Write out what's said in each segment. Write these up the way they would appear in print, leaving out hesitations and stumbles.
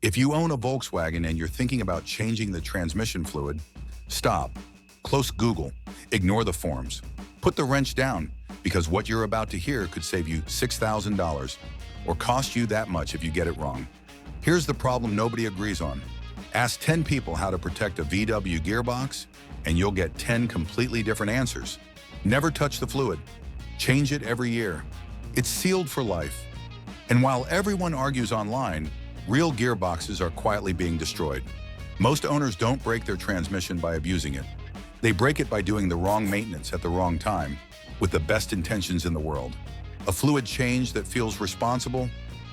If you own a Volkswagen and you're thinking about changing the transmission fluid, stop. Close Google. Ignore the forms. Put the wrench down, because what you're about to hear could save you $6,000 or cost you that much if you get it wrong. Here's the problem nobody agrees on. Ask 10 people how to protect a VW gearbox, and you'll get 10 completely different answers. Never touch the fluid. Change it every year. It's sealed for life. And while everyone argues online, real gearboxes are quietly being destroyed. Most owners don't break their transmission by abusing it. They break it by doing the wrong maintenance at the wrong time, with the best intentions in the world. A fluid change that feels responsible,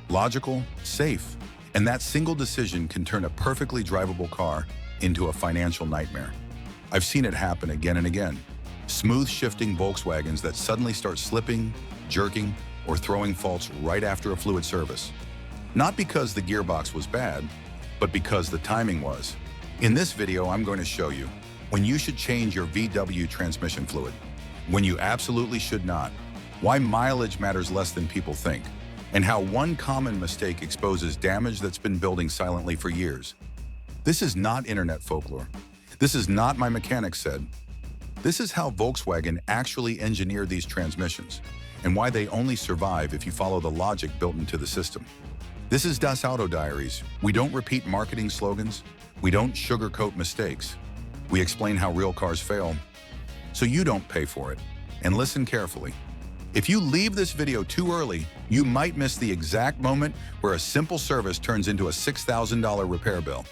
logical, safe, and that single decision can turn a perfectly drivable car into a financial nightmare. I've seen it happen again and again. Smooth shifting Volkswagens that suddenly start slipping, jerking, or throwing faults right after a fluid service. Not because the gearbox was bad, but because the timing was. In this video, I'm going to show you when you should change your VW transmission fluid, when you absolutely should not, why mileage matters less than people think, and how one common mistake exposes damage that's been building silently for years. This is not internet folklore. This is not my mechanic said. This is how Volkswagen actually engineered these transmissions, and why they only survive if you follow the logic built into the system. This is Das Auto Diaries. We don't repeat marketing slogans. We don't sugarcoat mistakes. We explain how real cars fail, so you don't pay for it. And listen carefully. If you leave this video too early, you might miss the exact moment where a simple service turns into a $6,000 repair bill.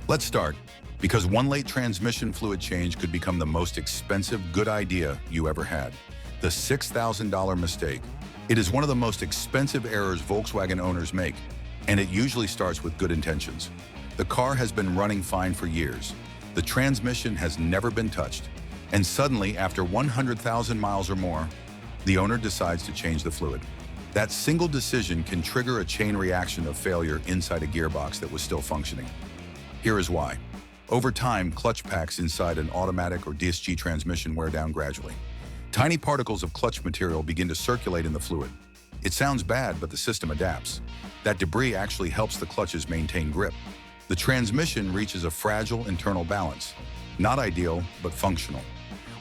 Let's start, because one late transmission fluid change could become the most expensive good idea you ever had. The $6,000 mistake. It is one of the most expensive errors Volkswagen owners make, and it usually starts with good intentions. The car has been running fine for years. The transmission has never been touched, and suddenly, after 100,000 miles or more, the owner decides to change the fluid. That single decision can trigger a chain reaction of failure inside a gearbox that was still functioning. Here is why. Over time, clutch packs inside an automatic or DSG transmission wear down gradually. Tiny particles of clutch material begin to circulate in the fluid. It sounds bad, but the system adapts. That debris actually helps the clutches maintain grip. The transmission reaches a fragile internal balance. Not ideal, but functional.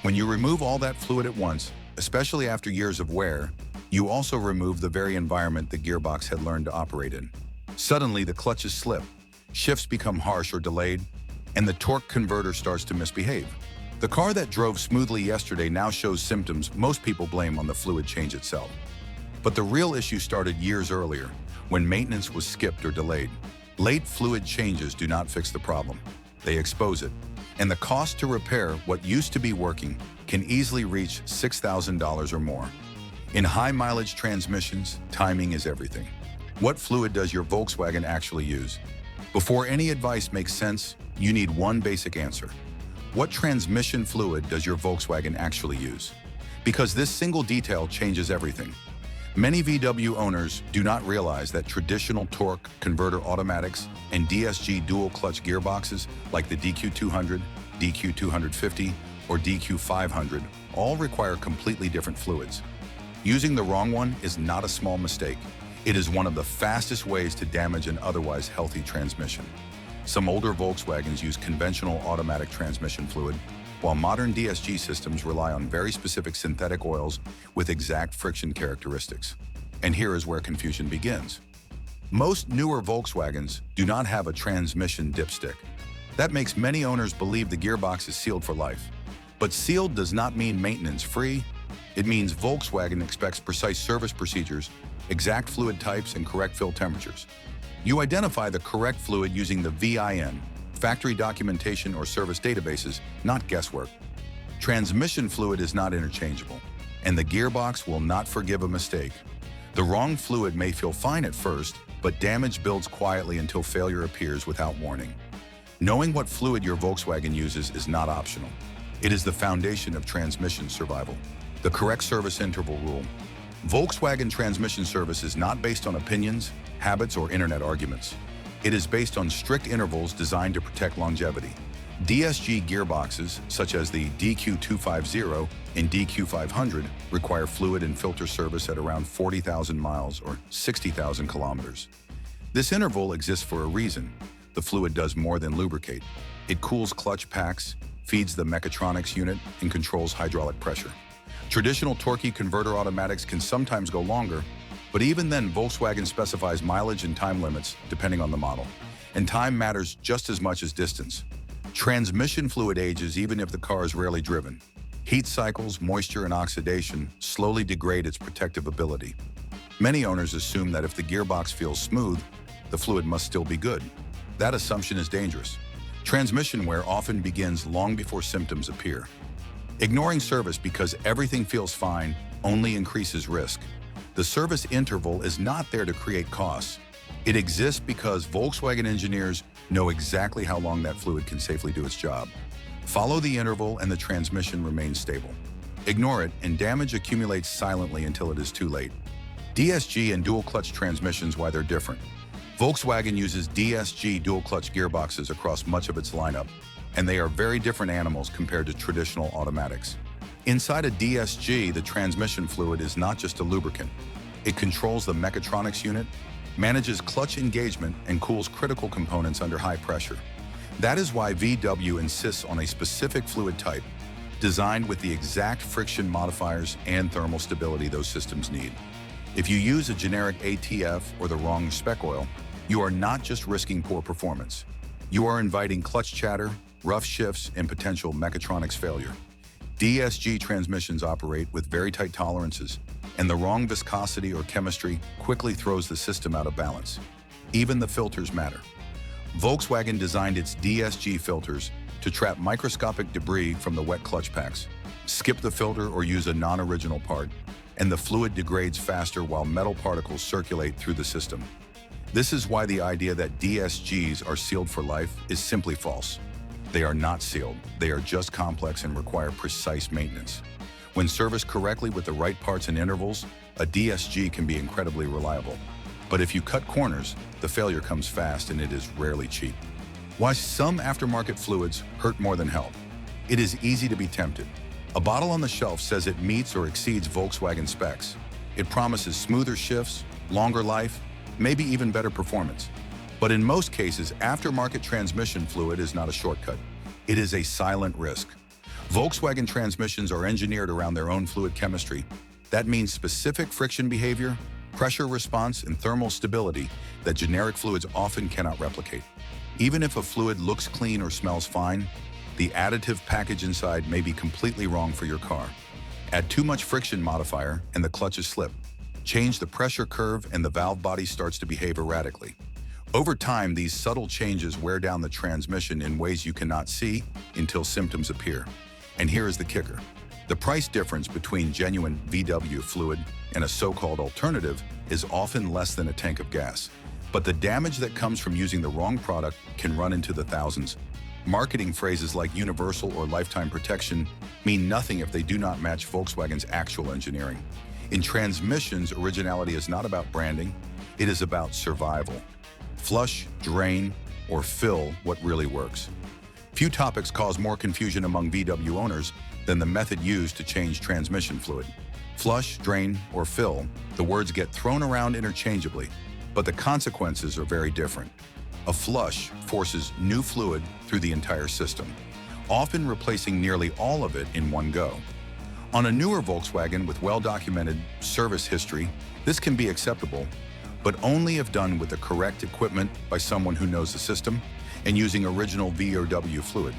When you remove all that fluid at once, especially after years of wear, you also remove the very environment the gearbox had learned to operate in. Suddenly, the clutches slip, shifts become harsh or delayed, and the torque converter starts to misbehave. The car that drove smoothly yesterday now shows symptoms most people blame on the fluid change itself. But the real issue started years earlier, when maintenance was skipped or delayed. Late fluid changes do not fix the problem. They expose it. And the cost to repair what used to be working can easily reach $6,000 or more. In high-mileage transmissions, timing is everything. What fluid does your Volkswagen actually use? Before any advice makes sense, you need one basic answer. What transmission fluid does your Volkswagen actually use? Because this single detail changes everything. Many VW owners do not realize that traditional torque converter automatics and DSG dual-clutch gearboxes like the DQ200, DQ250, or DQ500 all require completely different fluids. Using the wrong one is not a small mistake. It is one of the fastest ways to damage an otherwise healthy transmission. Some older Volkswagens use conventional automatic transmission fluid, while modern DSG systems rely on very specific synthetic oils with exact friction characteristics. And here is where confusion begins. Most newer Volkswagens do not have a transmission dipstick. That makes many owners believe the gearbox is sealed for life. But sealed does not mean maintenance-free. It means Volkswagen expects precise service procedures, exact fluid types, and correct fill temperatures. You identify the correct fluid using the VIN, factory documentation or service databases, not guesswork. Transmission fluid is not interchangeable, and the gearbox will not forgive a mistake. The wrong fluid may feel fine at first, but damage builds quietly until failure appears without warning. Knowing what fluid your Volkswagen uses is not optional. It is the foundation of transmission survival. The correct service interval rule. Volkswagen transmission service is not based on opinions, habits, or internet arguments. It is based on strict intervals designed to protect longevity. DSG gearboxes, such as the DQ250 and DQ500, require fluid and filter service at around 40,000 miles or 60,000 kilometers. This interval exists for a reason. The fluid does more than lubricate. It cools clutch packs, feeds the mechatronics unit, and controls hydraulic pressure. Traditional torque converter automatics can sometimes go longer, but even then Volkswagen specifies mileage and time limits depending on the model. And time matters just as much as distance. Transmission fluid ages even if the car is rarely driven. Heat cycles, moisture, and oxidation slowly degrade its protective ability. Many owners assume that if the gearbox feels smooth, the fluid must still be good. That assumption is dangerous. Transmission wear often begins long before symptoms appear. Ignoring service because everything feels fine only increases risk. The service interval is not there to create costs. It exists because Volkswagen engineers know exactly how long that fluid can safely do its job. Follow the interval and the transmission remains stable. Ignore it and damage accumulates silently until it is too late. DSG and dual-clutch transmissions, why they're different. Volkswagen uses DSG dual-clutch gearboxes across much of its lineup, and they are very different animals compared to traditional automatics. Inside a DSG, the transmission fluid is not just a lubricant. It controls the mechatronics unit, manages clutch engagement, and cools critical components under high pressure. That is why VW insists on a specific fluid type, designed with the exact friction modifiers and thermal stability those systems need. If you use a generic ATF or the wrong spec oil, you are not just risking poor performance. You are inviting clutch chatter, rough shifts, and potential mechatronics failure. DSG transmissions operate with very tight tolerances, and the wrong viscosity or chemistry quickly throws the system out of balance. Even the filters matter. Volkswagen designed its DSG filters to trap microscopic debris from the wet clutch packs. Skip the filter or use a non-original part, and the fluid degrades faster while metal particles circulate through the system. This is why the idea that DSGs are sealed for life is simply false. They are not sealed. They are just complex and require precise maintenance. When serviced correctly with the right parts and intervals, a DSG can be incredibly reliable. But if you cut corners, the failure comes fast and it is rarely cheap. Why some aftermarket fluids hurt more than help? It is easy to be tempted. A bottle on the shelf says it meets or exceeds Volkswagen specs. It promises smoother shifts, longer life, maybe even better performance. But in most cases, aftermarket transmission fluid is not a shortcut. It is a silent risk. Volkswagen transmissions are engineered around their own fluid chemistry. That means specific friction behavior, pressure response, and thermal stability that generic fluids often cannot replicate. Even if a fluid looks clean or smells fine, the additive package inside may be completely wrong for your car. Add too much friction modifier and the clutches slip. Change the pressure curve and the valve body starts to behave erratically. Over time, these subtle changes wear down the transmission in ways you cannot see until symptoms appear. And here is the kicker. The price difference between genuine VW fluid and a so-called alternative is often less than a tank of gas. But the damage that comes from using the wrong product can run into the thousands. Marketing phrases like universal or lifetime protection mean nothing if they do not match Volkswagen's actual engineering. In transmissions, originality is not about branding, it is about survival. Flush, drain, or fill what really works. Few topics cause more confusion among VW owners than the method used to change transmission fluid. Flush, drain, or fill, the words get thrown around interchangeably, but the consequences are very different. A flush forces new fluid through the entire system, often replacing nearly all of it in one go. On a newer Volkswagen with well-documented service history, this can be acceptable, but only if done with the correct equipment by someone who knows the system and using original V or W fluid.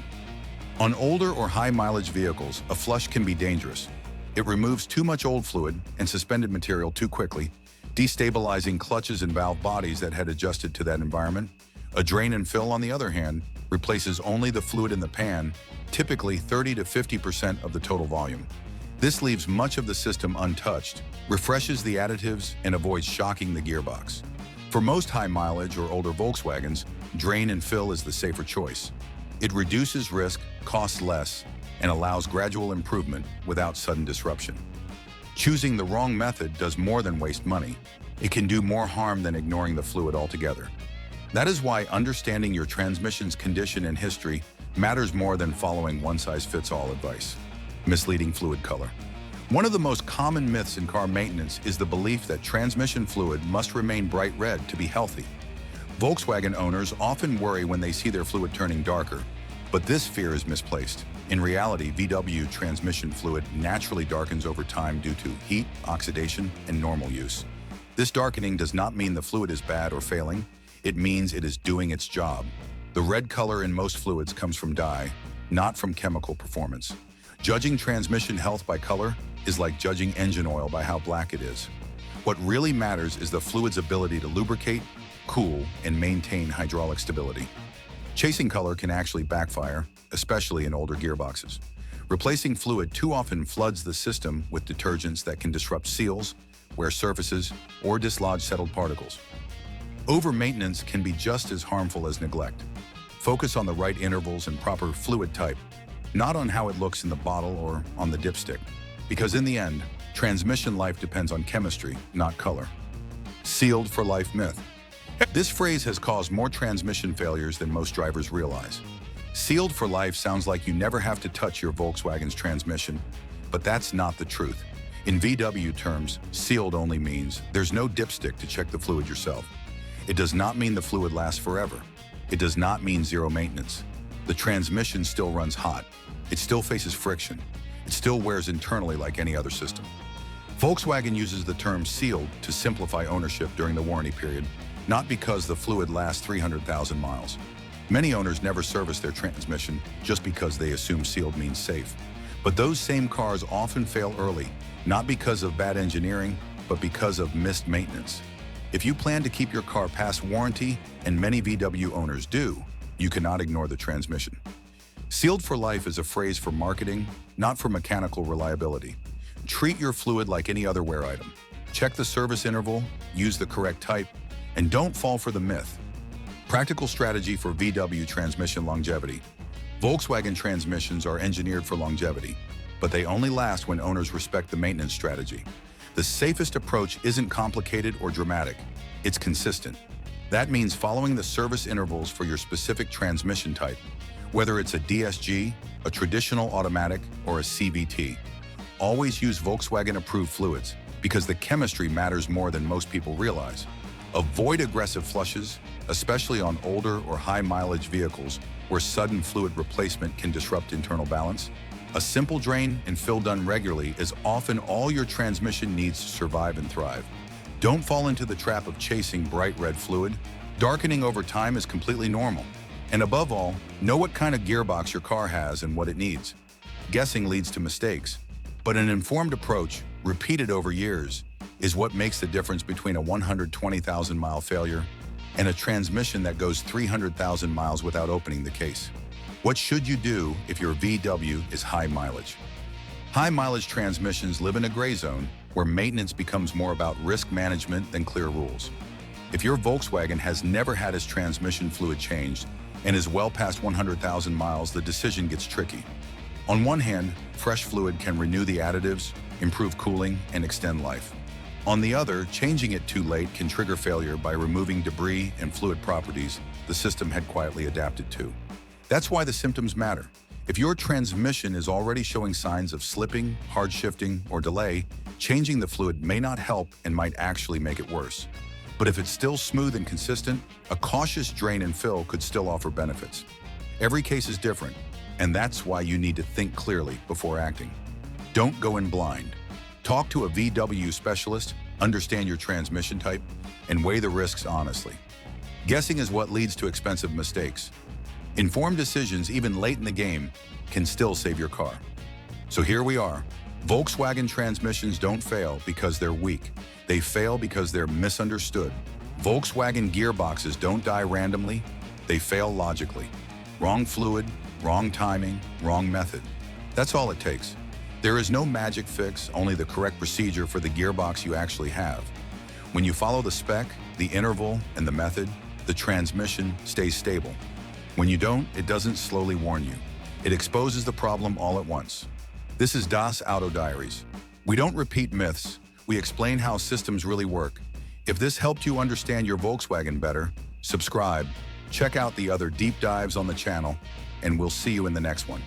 On older or high-mileage vehicles, a flush can be dangerous. It removes too much old fluid and suspended material too quickly, destabilizing clutches and valve bodies that had adjusted to that environment. A drain and fill, on the other hand, replaces only the fluid in the pan, typically 30 to 50% of the total volume. This leaves much of the system untouched, refreshes the additives, and avoids shocking the gearbox. For most high-mileage or older Volkswagens, drain and fill is the safer choice. It reduces risk, costs less, and allows gradual improvement without sudden disruption. Choosing the wrong method does more than waste money. It can do more harm than ignoring the fluid altogether. That is why understanding your transmission's condition and history matters more than following one-size-fits-all advice. Misleading fluid color. One of the most common myths in car maintenance is the belief that transmission fluid must remain bright red to be healthy. Volkswagen owners often worry when they see their fluid turning darker, but this fear is misplaced. In reality, VW transmission fluid naturally darkens over time due to heat, oxidation, and normal use. This darkening does not mean the fluid is bad or failing. It means it is doing its job. The red color in most fluids comes from dye, not from chemical performance. Judging transmission health by color is like judging engine oil by how black it is. What really matters is the fluid's ability to lubricate, cool, and maintain hydraulic stability. Chasing color can actually backfire, especially in older gearboxes. Replacing fluid too often floods the system with detergents that can disrupt seals, wear surfaces, or dislodge settled particles. Over-maintenance can be just as harmful as neglect. Focus on the right intervals and proper fluid type, not on how it looks in the bottle or on the dipstick. Because in the end, transmission life depends on chemistry, not color. Sealed for life myth. This phrase has caused more transmission failures than most drivers realize. Sealed for life sounds like you never have to touch your Volkswagen's transmission, but that's not the truth. In VW terms, sealed only means there's no dipstick to check the fluid yourself. It does not mean the fluid lasts forever. It does not mean zero maintenance. The transmission still runs hot. It still faces friction. It still wears internally like any other system. Volkswagen uses the term sealed to simplify ownership during the warranty period, not because the fluid lasts 300,000 miles. Many owners never service their transmission just because they assume sealed means safe. But those same cars often fail early, not because of bad engineering, but because of missed maintenance. If you plan to keep your car past warranty, and many VW owners do, you cannot ignore the transmission. Sealed for life is a phrase for marketing, not for mechanical reliability. Treat your fluid like any other wear item. Check the service interval, use the correct type, and don't fall for the myth. Practical strategy for VW transmission longevity. Volkswagen transmissions are engineered for longevity, but they only last when owners respect the maintenance strategy. The safest approach isn't complicated or dramatic, it's consistent. That means following the service intervals for your specific transmission type, whether it's a DSG, a traditional automatic, or a CVT. Always use Volkswagen-approved fluids because the chemistry matters more than most people realize. Avoid aggressive flushes, especially on older or high-mileage vehicles where sudden fluid replacement can disrupt internal balance. A simple drain and fill done regularly is often all your transmission needs to survive and thrive. Don't fall into the trap of chasing bright red fluid. Darkening over time is completely normal. And above all, know what kind of gearbox your car has and what it needs. Guessing leads to mistakes, but an informed approach, repeated over years, is what makes the difference between a 120,000-mile failure and a transmission that goes 300,000 miles without opening the case. What should you do if your VW is high mileage? High mileage transmissions live in a gray zone where maintenance becomes more about risk management than clear rules. If your Volkswagen has never had its transmission fluid changed and is well past 100,000 miles, the decision gets tricky. On one hand, fresh fluid can renew the additives, improve cooling, and extend life. On the other, changing it too late can trigger failure by removing debris and fluid properties the system had quietly adapted to. That's why the symptoms matter. If your transmission is already showing signs of slipping, hard shifting, or delay, changing the fluid may not help and might actually make it worse. But if it's still smooth and consistent, a cautious drain and fill could still offer benefits. Every case is different, and that's why you need to think clearly before acting. Don't go in blind. Talk to a VW specialist, understand your transmission type, and weigh the risks honestly. Guessing is what leads to expensive mistakes. Informed decisions, even late in the game, can still save your car. So here we are. Volkswagen transmissions don't fail because they're weak. They fail because they're misunderstood. Volkswagen gearboxes don't die randomly. They fail logically. Wrong fluid, wrong timing, wrong method. That's all it takes. There is no magic fix, only the correct procedure for the gearbox you actually have. When you follow the spec, the interval, and the method, the transmission stays stable. When you don't, it doesn't slowly warn you. It exposes the problem all at once. This is Das Auto Diaries. We don't repeat myths, we explain how systems really work. If this helped you understand your Volkswagen better, subscribe, check out the other deep dives on the channel, and we'll see you in the next one.